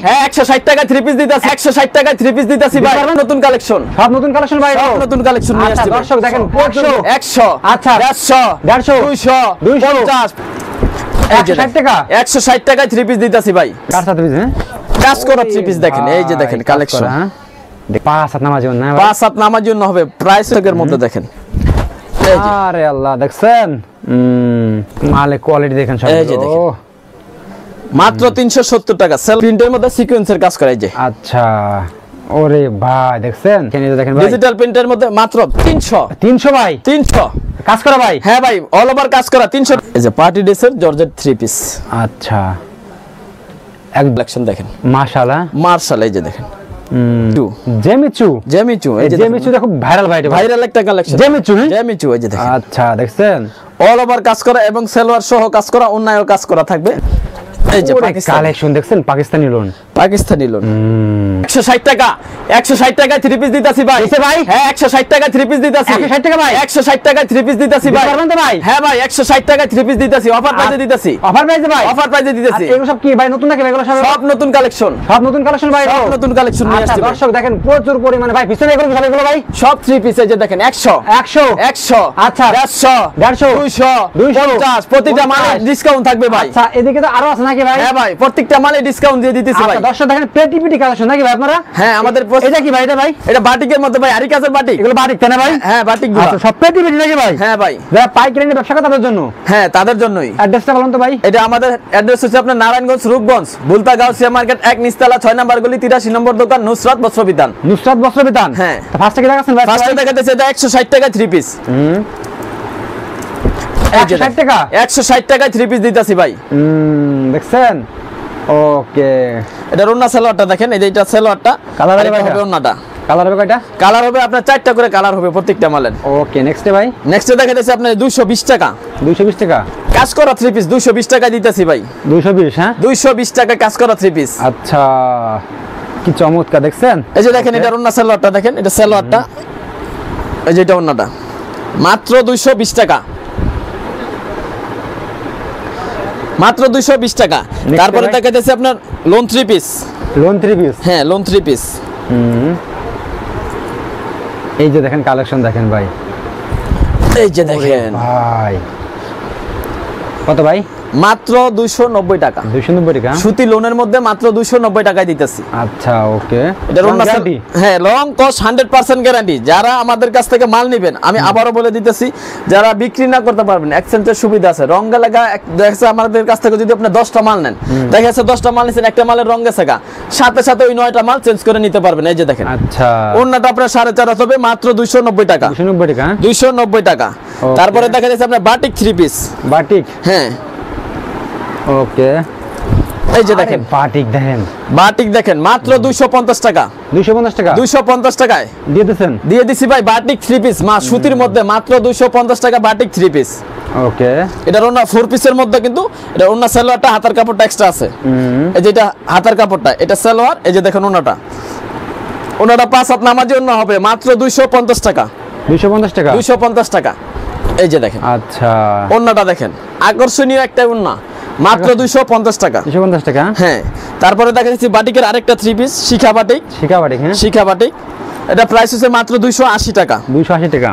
হ্যাঁ 160 টাকা 3 পিস দিতাছি 160 টাকা 3 পিস দিতাছি ভাই নতুন কালেকশন সব নতুন কালেকশন ভাই সব নতুন কালেকশন নিয়ে আসছে দর্শক দেখেন 100 আচ্ছা 150 200 160 টাকা 160 টাকায় 3 পিস দিতাছি ভাই কার সাথে পিস কাজ করা 3 পিস দেখেন এই যে দেখেন কালেকশন পাঁচ হাত নামার জন্য না 5 হাত নামার জন্য হবে প্রাইস এর মধ্যে দেখেন এই যে আরে আল্লাহ দেখছেন মালে কোয়ালিটি দেখেন সব এই যে দেখেন মাত্র 370 টাকা সেল প্রিন্টের মধ্যে সিকোয়েন্সের কাজ করা এই যে আচ্ছা ওরে ভাই দেখছেন কেন দেখেন ভাই ডিজিটাল প্রিন্টের মধ্যে মাত্র 300 ভাই 300 কাজ করা ভাই হ্যাঁ ভাই অল ওভার কাজ করা 300 এই যে পার্টি ড্রেসের জর্জেট 3 পিস আচ্ছা এক কালেকশন দেখেন মাশাআল্লাহ মার্শাল এই যে দেখেন জেমিচু এই যে জেমিচু দেখো ভাইরাল ভাইরাল একটা কালেকশন জেমিচু এই যে দেখেন আচ্ছা দেখছেন অল ওভার কাজ করা এবং সালোয়ার সহ কাজ করা অন্যান্য কাজ করা থাকবে এই যে কালেকশন দেখছেন পাকিস্তানি লোন 160 টাকা 3 পিস দিতাছি ভাই ভাই হ্যাঁ 160 টাকা 3 পিস দিতাছি 160 টাকা ভাই 160 টাকা 3 পিস দিতাছি ভাই পারবেন তো ভাই হ্যাঁ ভাই 160 টাকা 3 পিস দিতাছি অফার প্রাইসে দিতাছি অফার প্রাইসে ভাই অফার প্রাইসে দিতাছি এগুলো সব কি ভাই নতুন নাকি এগুলো সব নতুন কালেকশন ভাই সব নতুন কালেকশন নিয়ে আসছে দর্শক দেখেন প্রচুর পরিমাণে ভাই পিছনে এগুলো ভাই সব 3 পিস এই যে দেখেন 100 আচ্ছা 150 250 প্রতিটা মালে ডিসকাউন্ট থাকবে ভাই আচ্ছা এদিকে তো আরো আছে নাকি ভাই হ্যাঁ ভাই প্রত্যেকটা মালে ডিসকাউন্ট দিয়ে দিতেছি ভাই দর্শক দেখেন পেটিপিটি কালেকশন নাকি ভাই আপনারা হ্যাঁ আমাদের এটা কি ভাই এটা বাটিকের মধ্যে ভাই আরিকাসের বাটিক এগুলো বাটিক তাই না ভাই হ্যাঁ বাটিক আচ্ছা সব পেটিপিটি নাকি ভাই হ্যাঁ ভাই যারা পাইকারি নিয়ে ব্যবসা করে তাদের জন্য হ্যাঁ তাদের জন্যই অ্যাড্রেসটা বলুন তো ভাই এটা আমাদের অ্যাড্রেস হচ্ছে আপনার নারায়ণগঞ্জ রূপগঞ্জ বুলতা গাউসিয়া মার্কেট 1 নিচতলা 6 নম্বর গলি 83 নম্বর দোকান নুসরাত বস্ত্রবিতান হ্যাঁ ফার্স্টে কি দেখাচ্ছেন ভাই ফার্স্টে দেখাতেছে এটা 160 টাকা 3 পিস 160 টাকা 160 টাকায় 3 পিস দিতাছি ভাই দেখছেন ওকে এটা রুন্না সালোয়ারটা দেখেন এই যে এটা সালোয়ারটা কালার হবে ওন্নাটা কালার হবে কয়টা কালার হবে আপনার 4টা করে কালার হবে প্রত্যেকটা মালের ওকে নেক্সট ভাই নেক্সটে দেখাতেছে আপনার 220 টাকা কাজ করা 3 পিস 220 টাকা দিতেছি ভাই 220 হ্যাঁ 220 টাকা কাজ করা 3 পিস আচ্ছা কি চমৎকার দেখছেন এই যে দেখেন এটা রুন্না সালোয়ারটা দেখেন এটা সালোয়ারটা এই যে এটা ওন্নাটা মাত্র 220 টাকা মাত্র 220 টাকা তারপরে দেখাতেছে আপনার লোন 3 পিস হ্যাঁ লোন 3 পিস এই যে দেখেন কালেকশন দেখেন ভাই এই যে দেখেন ভাই কত ভাই মাত্র 290 টাকা সুতি লোনের মধ্যে মাত্র 290 টাকায় দিতেছি আচ্ছা ওকে এটা গ্যারান্টি হ্যাঁ লং কস্ট 100% গ্যারান্টি যারা আমাদের কাছ থেকে মাল নেবেন আমি আবারও বলে দিতেছি যারা বিক্রি না করতে পারবেন এক্সচেঞ্জের সুবিধা আছে রং লাগা দেখছে আমাদের কাছ থেকে যদি আপনি 10টা মাল নেন দেখা যাচ্ছে 10টা মাল নিছেন একটা মালের রং গেছে সাথে সাথে ওই 9টা মাল চেঞ্জ করে নিতে পারবেন এই যে দেখেন আচ্ছা ওন্নাটা আপনার 4.5 হবে মাত্র 290 টাকা 290 টাকা তারপরে দেখা যাচ্ছে আপনার বাটিক 3 পিস হ্যাঁ ওকে এই যে দেখেন বাটিক দেখেন মাত্র 250 টাকা 250 টাকায় দিয়ে দিছি ভাই বাটিক 3 পিস সুতির মধ্যে মাত্র 250 টাকা বাটিক 3 পিস ওকে এটা ওন্না 4 পিসের মধ্যে কিন্তু এটা ওন্না সালোয়ারটা হাতার কাপড়টা এক্সট্রা আছে এই যে এটা হাতার কাপড়টা এটা সালোয়ার এই যে দেখেন ওন্নাটা 5 হাত নামার জন্য হবে মাত্র 250 টাকা 250 টাকা এই যে দেখেন আচ্ছা ওন্নাটা দেখেন আকর্ষণীয় একটা ওন্না মাত্র 250 টাকা হ্যাঁ তারপরে দেখা যাচ্ছে বাটিকের আরেকটা 3 পিস শিখা বাটিক হ্যাঁ শিখা বাটিক এটা প্রাইস হচ্ছে মাত্র 280 টাকা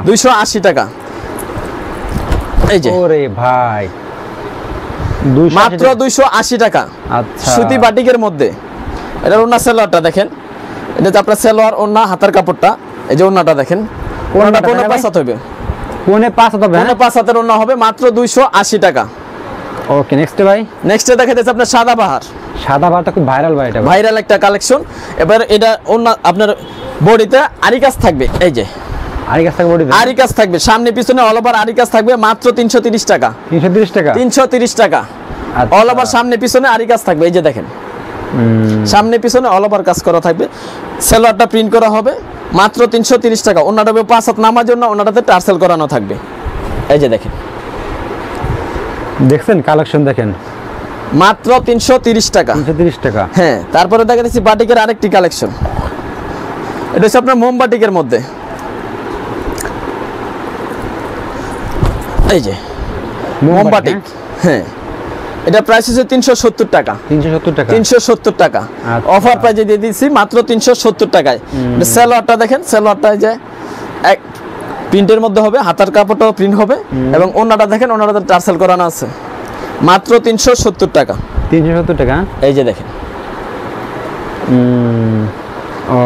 280 টাকা এই যে ওরে ভাই মাত্র 280 টাকা আচ্ছা সুতি বাটিকের মধ্যে এটা ওন্না সালোয়ারটা দেখেন এটা আপনার সালোয়ার ওন্না হাতার কাপড়টা এই যে ওন্নাটা দেখেন ওন্নাটা 5 হাত হবে 5 হাতের ওন্না হবে মাত্র 280 টাকা ওকে নেক্সট ভাই নেক্সটে দেখাতেছে আপনার সাদাবাহারটা খুব ভাইরাল ভাই এটা ভাইরাল একটা কালেকশন এবার এটা আপনার বডিতে আরিকাস থাকবে এই যে আরিকাস থাকবে সামনে পিছনে অল ওভার আরিকাস থাকবে মাত্র 330 টাকা 330 টাকা অল ওভার সামনে পিছনে আরিকাস থাকবে এই যে দেখেন সামনে পিছনে অল ওভার কাজ করা থাকবে সালোয়ারটা প্রিন্ট করা হবে মাত্র 330 টাকা ওন্নাটা 5 হাত নামার জন্য ওন্নাটাতে টার্সেল করানো থাকবে এই যে দেখেন দেখছেন কালেকশন দেখেন মাত্র 330 টাকা হ্যাঁ তারপরে দেখা যাচ্ছে বাটিকের আরেকটি কালেকশন এটা হচ্ছে আপনার মোমবাটিকের মধ্যে এই যে মোমবাটিক হ্যাঁ এটা প্রাইস হচ্ছে 370 টাকা। 370 টাকা। 370 টাকা অফার প্রাইসে দিয়ে দিচ্ছি মাত্র 370 টাকায়। সালোয়ারটা দেখেন, সালোয়ারটা যে এক প্রিন্টের মধ্যে হবে, হাতার কাপড়টাও প্রিন্ট হবে এবং ওন্নাটা দেখেন, ওন্নাটা টার্সেল করানো আছে মাত্র 370 টাকা। 370 টাকা এই যে দেখেন।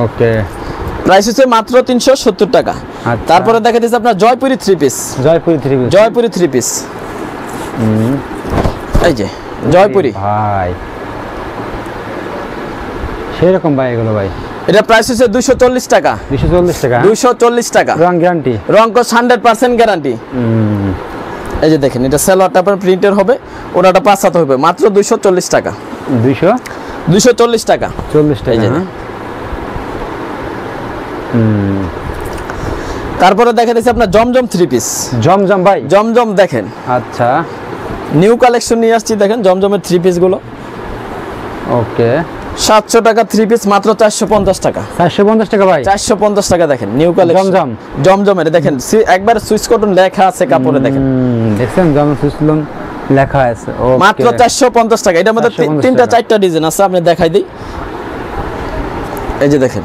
ওকে, প্রাইস হচ্ছে মাত্র 370 টাকা। তারপরে দেখা দিচ্ছে আপনার Jaipuri 3 piece. Jaipuri 3 piece. Jaipuri 3 piece. এই যে জয়পুরি ভাই, সেরকম ভাই এগুলো ভাই। এটা প্রাইস হচ্ছে 240 টাকা। 240 টাকা। 240 টাকা। রং গ্যারান্টি। রং কস 100% গ্যারান্টি। এই যে দেখেন, এটা সালোয়ারটা আপনার প্রিন্টের হবে, ওনাটা 5 হাত হবে মাত্র 240 টাকা। 240 টাকা। 40 টাকা। তারপরে দেখা দিচ্ছে আপনার জমজম 3 পিস। জমজম ভাই, জমজম দেখেন। আচ্ছা, নিউ কালেকশন নিয়ে আসছি, দেখেন জমজমের 3 পিস গুলো। ওকে, 700 টাকা 3 পিস মাত্র 450 টাকা। 450 টাকা ভাই। 450 টাকা দেখেন, নিউ কালেকশন জমজম। জমজমের দেখেন একবার সুইচ কটন লেখা আছে কাপড়ে, দেখেন দেখছেন জমজম সুইচ কটন লেখা আছে। ওকে, মাত্র 450 টাকা। এটার মধ্যে 3টা 4টা ডিজাইন আছে, আপনি দেখাই দিই। এই যে দেখেন,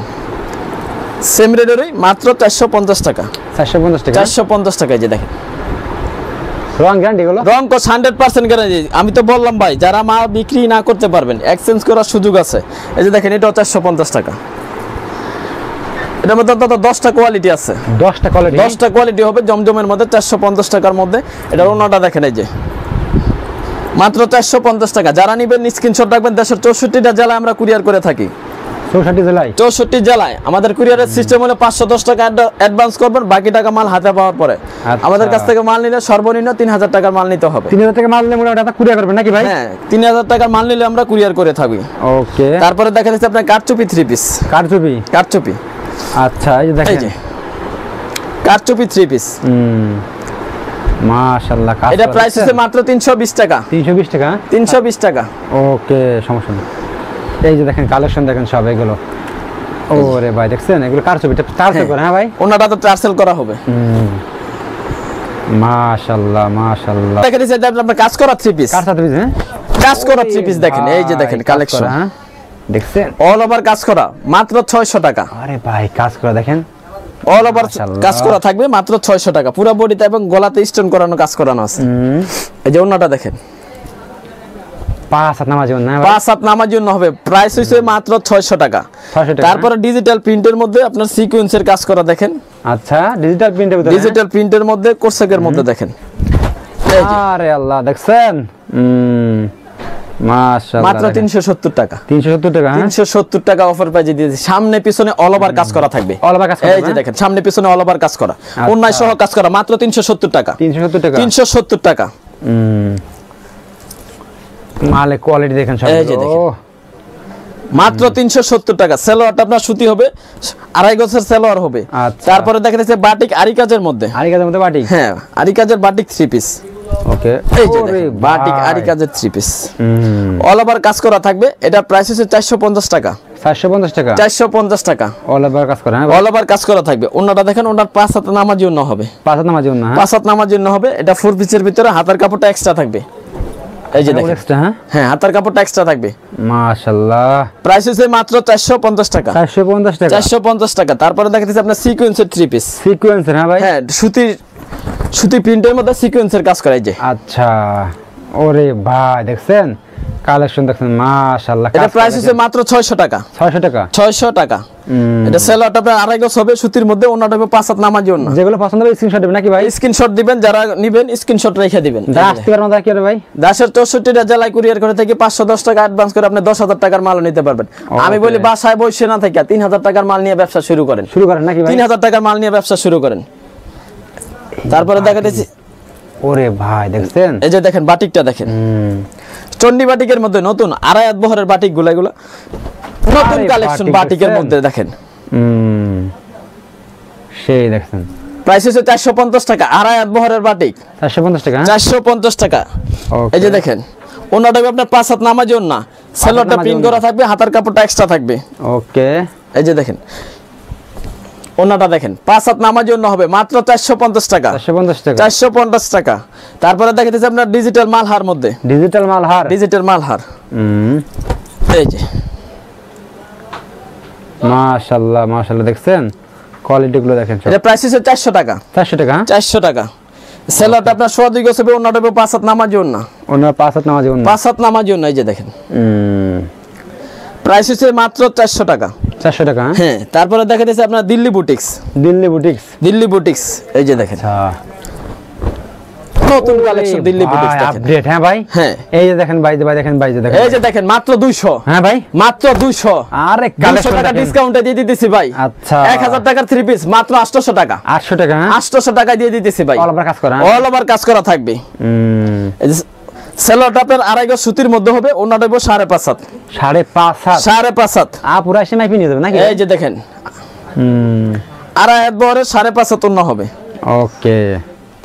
সেম রেটেরই মাত্র 450 টাকা। 450 টাকা। 450 টাকা। এই যে দেখেন, রং গ্যারান্টি গুলো। রং কস 100% গ্যারান্টি। আমি তো বললাম ভাই, যারা মাল বিক্রি না করতে পারবেন এক্সচেঞ্জ করার সুযোগ আছে। এই যে দেখেন, এটাও 450 টাকা। এটার মধ্যে তো 10টা কোয়ালিটি আছে। 10টা কোয়ালিটি। 10টা কোয়ালিটি হবে জমজমের মধ্যে 450 টাকার মধ্যে। এটা ওনাটা দেখেন, এই যে মাত্র 450 টাকা। যারা নেবেন স্ক্রিনশট রাখবেন। দেশের 64টা জেলায় আমরা কুরিয়ার করে থাকি। 64 জেলায়। 64 জেলায় আমাদের কুরিয়ারের সিস্টেম হলো 510 টাকা অ্যাডভান্স করবেন, বাকি টাকা মাল হাতে পাওয়ার পরে। আমাদের কাছ থেকে মাল নিলে সর্বনিম্ন 3000 টাকার মাল নিতে হবে। 3000 টাকা মাল নিলে মোটামুটি এটা কুরিয়ার করবেন নাকি ভাই? হ্যাঁ, 3000 টাকার মাল নিলে আমরা কুরিয়ার করে থাকি। ওকে, তারপরে দেখা যাচ্ছে আপনার কারচুপি 3 পিস। কারচুপি। কারচুপি, আচ্ছা, এই যে দেখেন, এই যে কারচুপি 3 পিস। মাশাআল্লাহ। এটা প্রাইস হচ্ছে মাত্র 320 টাকা। 320 টাকা। 320 টাকা। ওকে, সমস্যা নেই। এই যে দেখেন কালেকশন, দেখেন সব এগুলো। ওরে ভাই, দেখছেন এগুলো কারচুপিটা টার্সেল করে? হ্যাঁ ভাই, ওনাটা তো টার্সেল করা হবে। মাশাআল্লাহ, মাশাআল্লাহ। দেখা দিচ্ছে আপনার কাজ করা 3 পিস। কার সাথে হ্যাঁ, কাজ করা 3 পিস দেখেন। এই যে দেখেন কালেকশন, হ্যাঁ দেখছেন, অল ওভার কাজ করা মাত্র 600 টাকা। আরে ভাই, কাজ করা দেখেন, অল ওভার কাজ করা থাকবে মাত্র 600 টাকা। পুরো বডিতে এবং গলাতে স্টোন করানো কাজ করানো আছে। এই যে ওন্নাটা দেখেন, 5 হাত নামার জন্য। 5 হাত নামার জন্য হবে। প্রাইস হইছে মাত্র 600 টাকা। তারপরে ডিজিটাল প্রিন্টের মধ্যে আপনার সিকোয়েন্সের কাজ করা দেখেন। আচ্ছা, ডিজিটাল প্রিন্টের মধ্যে। ডিজিটাল প্রিন্টের মধ্যে কোর্সেকের মধ্যে দেখেন। আরে আল্লাহ, দেখছেন, মাশাআল্লাহ। মাত্র 370 টাকা। 370 টাকা। 370 টাকা অফার প্রাইজে দিয়েছি। সামনে পিছনে অল ওভার কাজ করা থাকবে। অল ওভার কাজ করা। এই যে দেখেন, সামনে পিছনে অল ওভার কাজ করা, ওন্নায় সহ কাজ করা মাত্র 370 টাকা। 370 টাকা। 370 টাকা। মালে কোয়ালিটি দেখেন সব। এই যে দেখেন, মাত্র 370 টাকা। সালোয়ারটা আপনার সুতি হবে, 2.5 গজের সালোয়ার হবে। তারপরে দেখা যাচ্ছে বাটিক আরি কাজের মধ্যে। আরি কাজের মধ্যে বাটিক। হ্যাঁ, আরি কাজের বাটিক 3 পিস। ওকে, এই যে দেখেন, বাটিক আরি কাজের 3 পিস। অল ওভার কাজ করা থাকবে। এটা প্রাইস হচ্ছে 450 টাকা। 450 টাকা। 450 টাকা। অল ওভার কাজ করা। হ্যাঁ, অল ওভার কাজ করা থাকবে। ওন্নাটা দেখেন, ওন্নার 5 হাত নামার জন্য হবে। 5 হাত নামার জন্য। 5 হাত নামার জন্য হবে। এটা 4 পিসের ভিতরে হাতার কাপড়টা এক্সট্রা থাকবে। এই যে দেখেন, হ্যাঁ হাতার কাপড়টা এক্সট্রা থাকবে। মাশাআল্লাহ। প্রাইস হচ্ছে মাত্র 450 টাকা। 450 টাকা। 450 টাকা। তারপরে দেখা যাচ্ছে আপনার সিকোয়েন্সের 3 পিস। সিকোয়েন্সের? হ্যাঁ ভাই, হ্যাঁ, সুতি প্রিন্টের মধ্যে সিকোয়েন্সের কাজ করা। এই যে আচ্ছা, ওরে ভাই, দেখছেন কালেকশন, দেখছেন, মাশাআল্লাহ। এটা প্রাইস হচ্ছে মাত্র 600 টাকা। 600 টাকা। 600 টাকা। এটা সেলোয়ারটা আপনার 2.5 গজ হবে, সুতির মধ্যে। ওন্নাটা হবে 5 হাত নামার জন্য। যেগুলো পছন্দ হবে স্ক্রিনশট দিবেন নাকি ভাই? স্ক্রিনশট দিবেন, যারা নেবেন স্ক্রিনশট রেখে দিবেন। আসতে পারবেন না কি ভাই? দেশের 64টা জেলায় কুরিয়ার করে থেকে 510 টাকা অ্যাডভান্স করে আপনি 10,000 টাকার মাল নিতে পারবেন। আমি বলি বাসায় বসে না থেকে 3000 টাকার মাল নিয়ে ব্যবসা শুরু করেন। শুরু করেন নাকি ভাই? 3000 টাকার মাল নিয়ে ব্যবসা শুরু করেন। তারপরে দেখা দিচ্ছি, ওরে ভাই, দেখছেন, এই যে দেখেন বাটিকটা দেখেন। চন্ডি বাটিকের মধ্যে নতুন 2.5 হাত বহরের বাটিক গুলো, এগুলো নতুন কালেকশন বাটিকের মধ্যে দেখেন। সেই দেখছেন, প্রাইস হচ্ছে 450 টাকা। 2.5 হাত বহরের বাটিক 450 টাকা। 450 টাকা। এই যে দেখেন, ওন্নাটা আপনার 5 হাত নামার জন্য। সেলোয়ারটা প্রিন্ট করা থাকবে, হাতার কাপড়টা এক্সট্রা থাকবে। ওকে, এই যে দেখেন, ওনাটা দেখেন 5 হাত নামার জন্য হবে মাত্র 450 টাকা। 450 টাকা। 450 টাকা। তারপরে দেখাইতেছি আপনার ডিজিটাল মালহার মধ্যে। ডিজিটাল মালহার। ডিজিটাল মালহার। এই যে মাশাআল্লাহ মাশাআল্লাহ দেখছেন কোয়ালিটি গুলো দেখেন। এটা প্রাইস হচ্ছে 400 টাকা। 400 টাকা। 400 টাকা। সেলারটা আপনার 100 গজ হবে, ওনাটা 5 হাত নামার জন্য। ওনার 5 হাত নামার জন্য। 5 হাত নামার জন্য এই যে দেখেন। প্রাইস হচ্ছে মাত্র 400 টাকা। 400 টাকা। হ্যাঁ, তারপরে দেখাইতেছে আপনার Delhi boutiques. Delhi boutiques. Delhi boutiques এই যে দেখেন। আচ্ছা নতুন কালেকশন দিল্লি বুটিক্স দেখেন। আপডেট হ্যাঁ ভাই। হ্যাঁ এই যে দেখেন ভাই, দেখেন ভাই, যে দেখেন এই যে দেখেন মাত্র 200। হ্যাঁ ভাই মাত্র 200। আরে 200 টাকা ডিসকাউন্টে দিয়ে দিতেছি ভাই। আচ্ছা 1000 টাকার 3 পিস মাত্র 800 টাকা। 800 টাকা। 800 টাকা দিয়ে দিতেছি ভাই। অল ওভার কাজ করা। অল ওভার কাজ করা থাকবে। এই যে সেলোটা আপনার 2.5 গজ সুতির মধ্যে হবে, ওনাটা 5.5 হাত। 5.5 হাত। 5.5 হাত। পুরো এসে মাইপি নিয়ে যাবে নাকি? এই যে দেখেন 2.5 হাত বহরে 5.5 হাত ওন্না হবে। ওকে।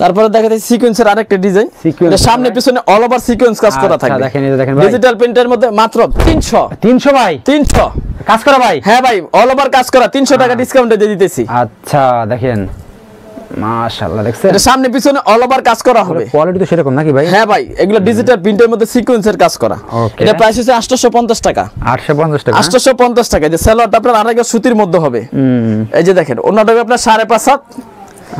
তারপরে দেখা যাচ্ছে সিকোয়েন্সের আরেকটা ডিজাইন। এটা সামনে পিছনে অল ওভার সিকোয়েন্স কাজ করা থাকবে। দেখেন এই যে দেখেন ভাই, ডিজিটাল প্রিন্টের মধ্যে মাত্র 300। 300 ভাই। 300 কাজ করা ভাই। হ্যাঁ ভাই, অল ওভার কাজ করা 300 টাকা ডিসকাউন্টে দিয়ে দিতেছি। আচ্ছা দেখেন মাশাআল্লাহ দেখছেন। এটা সামনে পিছনে অল ওভার কাজ করা হবে। কোয়ালিটি তো সেরকম নাকি ভাই? হ্যাঁ ভাই, এগুলো ডিজিটাল প্রিন্টের মধ্যে সিকোয়েন্সের কাজ করা। এটা প্রাইস হচ্ছে 850 টাকা। 850 টাকা। 850 টাকা। যে সেলোয়ারটা আপনার 2.5 গজ সুতির মধ্যে হবে। এই যে দেখেন ওনাটা আপনার 5.5 হাত।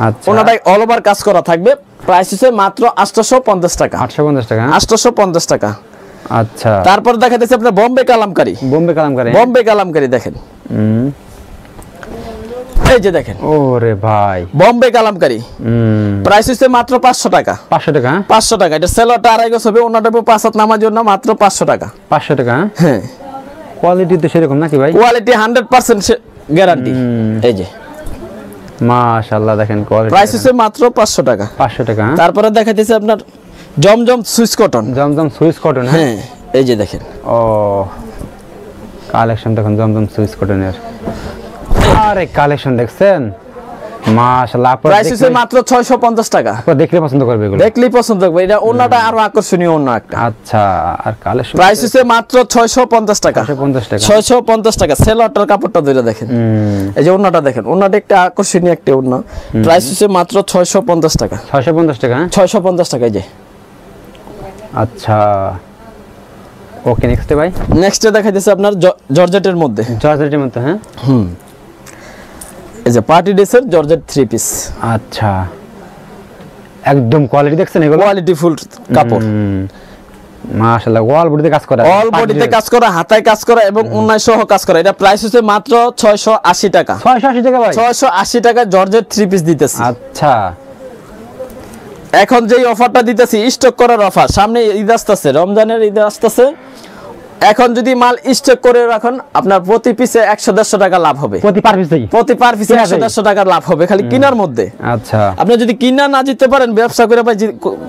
আচ্ছা ওনাটা অল ওভার কাজ করা থাকবে। প্রাইস হচ্ছে মাত্র 850 টাকা। 850 টাকা। 850 টাকা। আচ্ছা তারপর দেখাতেছে আপনার বোম্বে কালামকারী। বোম্বে কালামকারী। বোম্বে কালামকারী দেখেন। এই যে দেখেন ওরে ভাই বোম্বে কালামকারী। প্রাইস হচ্ছে মাত্র 500 টাকা। 500 টাকা। 500 টাকা। এটা সেলোয়ারটা 2.5 গজ হবে, ওনাটা 5 হাত নামার জন্য মাত্র 500 টাকা। 500 টাকা। হ্যাঁ, কোয়ালিটি তো সেরকম নাকি ভাই? Quality 100% guarantee. এই যে মাশাআল্লাহ দেখেন কোয়ালিটি। প্রাইস হচ্ছে মাত্র 500 টাকা। 500 টাকা। তারপরে দেখাইতেছে আপনার জমজম সুইস কটন। জমজম সুইস কটন। হ্যাঁ এই যে দেখেন। ও কালেকশন দেখুন জমজম সুইস কটনের। আরে কালেকশন দেখছেন মাশাআল্লাহ। প্রাইস হচ্ছে মাত্র 650 টাকা। আপনারা দেখলে পছন্দ করবে এগুলো। দেখলেই পছন্দ করবে। এটা ওন্নাটা আরো আকর্ষণীয় ওন্না একটা। আচ্ছা আর কালেকশন প্রাইস হচ্ছে মাত্র 650 টাকা। 650 টাকা। 650 টাকা। সেলোয়ারটার কাপড়টা ধরে দেখেন। এই যে ওন্নাটা দেখেন, ওন্নাটা একটা আকর্ষণীয় একটা ওন্না। প্রাইস হচ্ছে মাত্র 650 টাকা। 650 টাকা। 650 টাকা। এই যে আচ্ছা ওকে নেক্সট ভাই। নেক্সটে দেখাইতেছে আপনার জর্জেটের মধ্যে। জর্জেটের মধ্যে। হ্যাঁ এই যে পার্টি ড্রেসের জর্জেট 3 পিস। আচ্ছা একদম কোয়ালিটি দেখছেন এগুলো? কোয়ালিটি ফুল কাপড়। মাশাআল্লাহ ওয়াল বডিতে কাজ করা। অল বডিতে কাজ করা, হাতায় কাজ করা এবং ওন্নায় সহ কাজ করা। এটা প্রাইস হচ্ছে মাত্র 680 টাকা। 680 টাকা ভাই। 680 টাকা জর্জেট 3 পিস দিতেছি। আচ্ছা এখন যেই অফারটা দিতেছি স্টক করার অফার। সামনে ঈদ আসতেছে, রমজানের ঈদ আসতেছে। এখন যদি মাল স্টক করে রাখুন আপনার প্রতি পিসে 100-150 টাকা লাভ হবে। প্রতি পার পিসে? প্রতি পার পিসে 100-150 টাকা লাভ হবে খালি কিনার মধ্যে। আচ্ছা আপনি যদি কিনা না জিততে পারেন ব্যবসা করে ভাই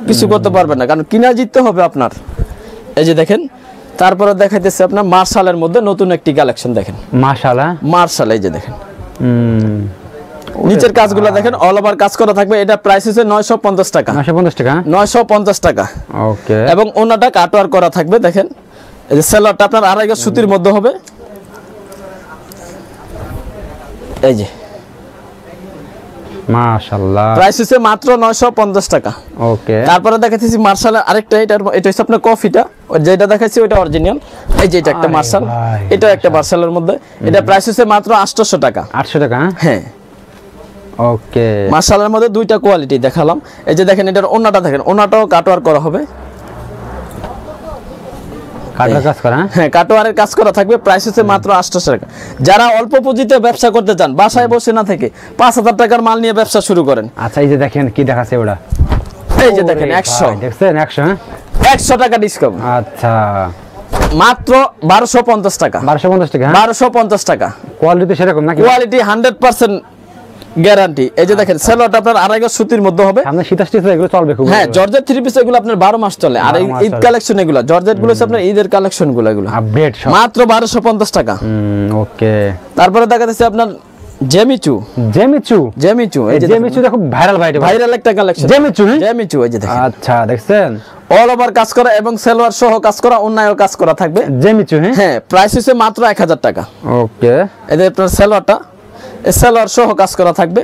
কিছু করতে পারবেন না, কারণ কিনা জিততে হবে আপনার। এই যে দেখেন। তারপরে দেখাইতেছে আপনার মার্শালের মধ্যে নতুন একটি কালেকশন দেখেন। মাশাআল্লাহ মার্শাল এই যে দেখেন। নিচের কাজগুলো দেখেন অল ওভার কাজ করা থাকবে। এটা প্রাইস হচ্ছে 950 টাকা। 950 টাকা। 950 টাকা। ওকে। এবং ওনাটা কাটওয়ার করা থাকবে দেখেন। এই যে সেলোয়ারটা আপনার 2.5 গজ সুতির মধ্যে হবে। এই যে মাশাআল্লাহ প্রাইস হচ্ছে মাত্র 950 টাকা। ওকে। তারপরে দেখাচ্ছি মার্শালের আরেকটা। এটা হচ্ছে আপনার কফিটা, যেটা দেখাচ্ছি ওটা অরিজিনাল। এই যে এটা একটা মার্শাল, এটা একটা মার্শালের মধ্যে। এটা প্রাইস হচ্ছে মাত্র 800 টাকা। 800 টাকা। হ্যাঁ ওকে। মার্শালের মধ্যে দুইটা কোয়ালিটি দেখালাম। এই যে দেখেন এটার ওন্নাটা দেখেন, ওন্নাটাও কাটওয়ার করা হবে। কাটওয়ার কাজ করা? হ্যাঁ কাটওয়ারের কাজ করা থাকবে। প্রাইস হচ্ছে মাত্র 800 টাকা। যারা অল্প পুঁজিতে ব্যবসা করতে চান, বাসায় বসে না থেকে 5000 টাকার মাল নিয়ে ব্যবসা শুরু করেন। আচ্ছা এই যে দেখেন কি দেখাচ্ছে ওটা। এই যে দেখেন 100 দেখছেন 100। হ্যাঁ 100 টাকা ডিসকাউন্ট। আচ্ছা মাত্র 1250 টাকা। 1250 টাকা। 1250 টাকা। কোয়ালিটি সেরকম নাকি? Quality 100% guarantee. এই যে দেখেন সেলোয়ারটা আপনার 2.5 গজ সুতির মধ্যে হবে। সামনে শীতাস এগুলো চলবে খুব। হ্যাঁ জর্জেট 3 পিস এগুলো আপনার 12 মাস চলে। আর এই ঈদ কালেকশন এগুলো জর্জেট গুলো আপনার ঈদের কালেকশন গুলো এগুলো আপডেট সব। মাত্র 1250 টাকা। ওকে। তারপরে দেখাতেছে আপনার জেমিচু। জেমিচু। জেমিচু এই যে জেমিচু দেখো ভাইরাল ভাই। ভাইরাল একটা কালেকশন জেমিচু। জেমিচু এই যে দেখেন। আচ্ছা দেখছেন অল ওভার কাজ করা এবং সেলোয়ার সহ কাজ করা, ওন্নায়ও কাজ করা থাকবে। জেমিচু। হ্যাঁ প্রাইস হচ্ছে মাত্র 1000 টাকা। ওকে। এই যে আপনার সেলোয়ারটা সালোয়ার সহ কাজ করা থাকবে।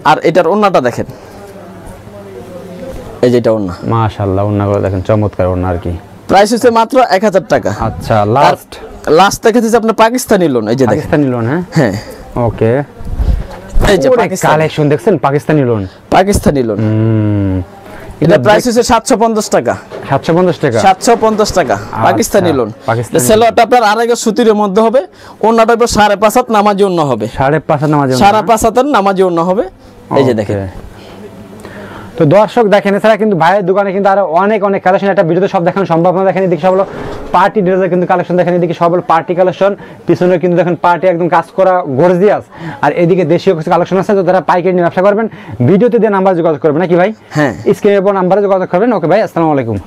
আর এটার ওন্নাটা দেখেন, এই যে এটা ওন্না, মাশাআল্লাহ ওন্নাগুলো দেখেন চমৎকার ওন্না আর কি। প্রাইস হচ্ছে মাত্র 1000 টাকা। আচ্ছা লাস্ট দেখাচ্ছি আপনার পাকিস্তানি লোন, এই যে দেখেন পাকিস্তানি লোন। হ্যাঁ হ্যাঁ ওকে, এই যে কালেকশন দেখছেন পাকিস্তানি লোন। পাকিস্তানি লোন এটা প্রাইস হচ্ছে 750 টাকা। 750 টাকা, 750 টাকা পাকিস্তানি লোন। সেলোয়ারটা আপনার আড়াই গজ সুতির মধ্যে হবে, ওন্নাটা 5.5 হাত নামাজি ওন্না হবে, 5.5 হাত নামাজি, 5.5 হাতের নামাজি ওন্না হবে। এই যে দেখেন। তো দর্শক দেখেন, এছাড়া কিন্তু ভাইয়ের দোকানে কিন্তু আরো অনেক কালেকশন, একটা ভিডিওতে সব দেখানো সম্ভব না। দেখেন এদিকে সব হলো পার্টি ড্রেসের কিন্তু কালেকশন, দেখেন এদিকে সব হলো পার্টি কালেকশন, পিছনে কিন্তু দেখেন পার্টি একদম কাজ করা গর্জিয়াস, আর এদিকে দেশীয় কিছু কালেকশন আছে। তো যারা পাইকারি নিয়ে ব্যবসা করবেন ভিডিওতে দিয়ে নাম্বার যোগাযোগ করবেন নাকি ভাই? হ্যাঁ, স্ক্রিনের উপর নাম্বারে যোগাযোগ করবেন। ওকে ভাই, আসসালামু আলাইকুম।